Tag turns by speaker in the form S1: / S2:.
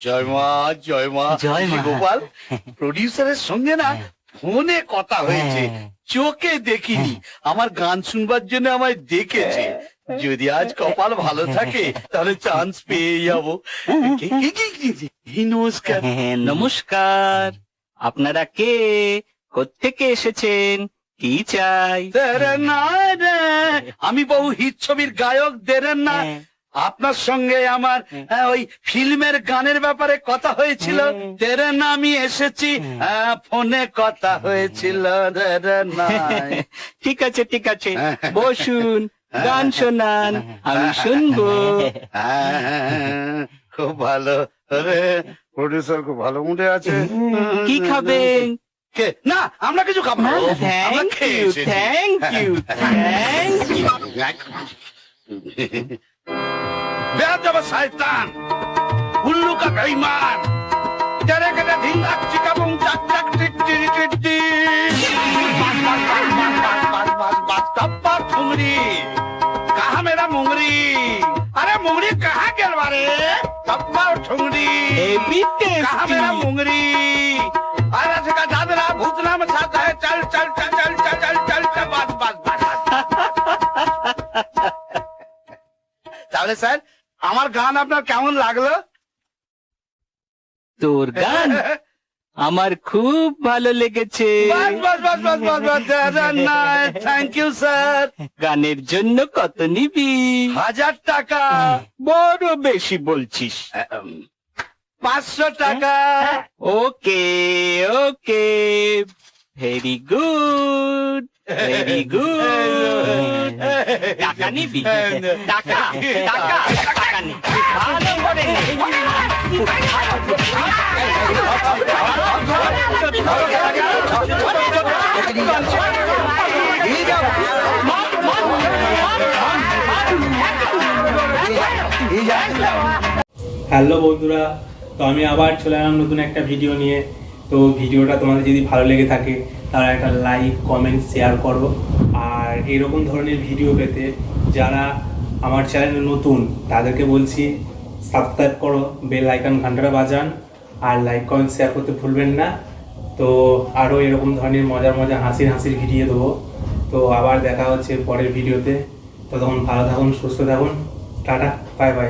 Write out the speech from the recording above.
S1: জয় মা জয় মা।
S2: জয় মা।
S1: গোপাল, প্রডিউসারের সঙ্গে না ফোনে কথা হয়েছে, চোখে দেখিনি। আমার গান শুনবার জন্য আমায় ডেকেছে। যদি আজ কপাল ভালো থাকে তাহলে চান্স পেয়ে যাবো। নমস্কার।
S2: নমস্কার। আপনারা কে, কোত্থেকে এসেছেন, কি চাই?
S1: আমি বহু হিট ছবির গায়ক দেরেন না। আপনার সঙ্গে আমার ওই ফিল্মের গানের ব্যাপারে কথা হয়েছিল। তেরে না আমি এসেছি, ফোনে কথা হয়েছিল।
S2: ঠিক আছে ঠিক আছে, বসুন, গান শোনান, আমি শুনবো।
S1: খুব ভালো। প্রডিউসার খুব ভালো মুডে আছে।
S2: কি খাবেন?
S1: না, আমরা কিছু খাবো না। আমরা
S2: থ্যাংক
S1: খেয়ে
S2: ইউ,
S1: এসেছি।
S2: Thank you, thank you.
S1: বেয়াদব শয়তান, উল্লু কা বেঈমান, तेरे के ढिंगाक चिकाबुम चाक चाक टिक टिक टिक टिक। बस टप्पा ठुंगरी, कहाँ मेरा मुंगरी? अरे मुंगरी कहाँ गेल बारे? टप्पा ठुंगरी,
S2: Heavy
S1: कहाँ
S2: tasty।
S1: मेरा मुंगरी? अरे ठेका दादरा भूतना में छाता है। चल चल चल चल चल चल चल चल बस बस बस। তাহলে স্যার, আমার গান আপনার কেমন লাগলো?
S2: তোর গান আমার খুব ভালো লেগেছে।
S1: বাস বাস বাস বাস বাস বাস। Thank you sir.
S2: গানের জন্য কত নিবি?
S1: 1000 টাকা।
S2: বড় বেশি বলছিস।
S1: 500 টাকা।
S2: ওকে ওকে, ভেরি গুড ভেরি গুড। টাকা নিবি? টাকা টাকা টাকা নে, ভালো করে নে।
S3: হ্যালো বন্ধুরা, তো আমি আবার চলে এলাম নতুন একটা ভিডিও নিয়ে। তো ভিডিওটা তোমাদের যদি ভালো লেগে থাকে তাহলে একটা লাইক কমেন্ট শেয়ার করো। আর এরকম ধরনের ভিডিও পেতে যারা আমার চ্যানেলে নতুন তাদেরকে বলছি সাবস্ক্রাইব করো, বেল আইকন ঘন্টাটা বাজান, আর লাইক কমেন্ট শেয়ার করতে ভুলবেন না। তো আরও এরকম ধরনের মজার মজার হাসির হাসির ভিডিও দেবো। তো আবার দেখা হচ্ছে পরের ভিডিওতে। ততক্ষণ ভালো থাকুন, সুস্থ থাকুন, টাটা, বাই বাই।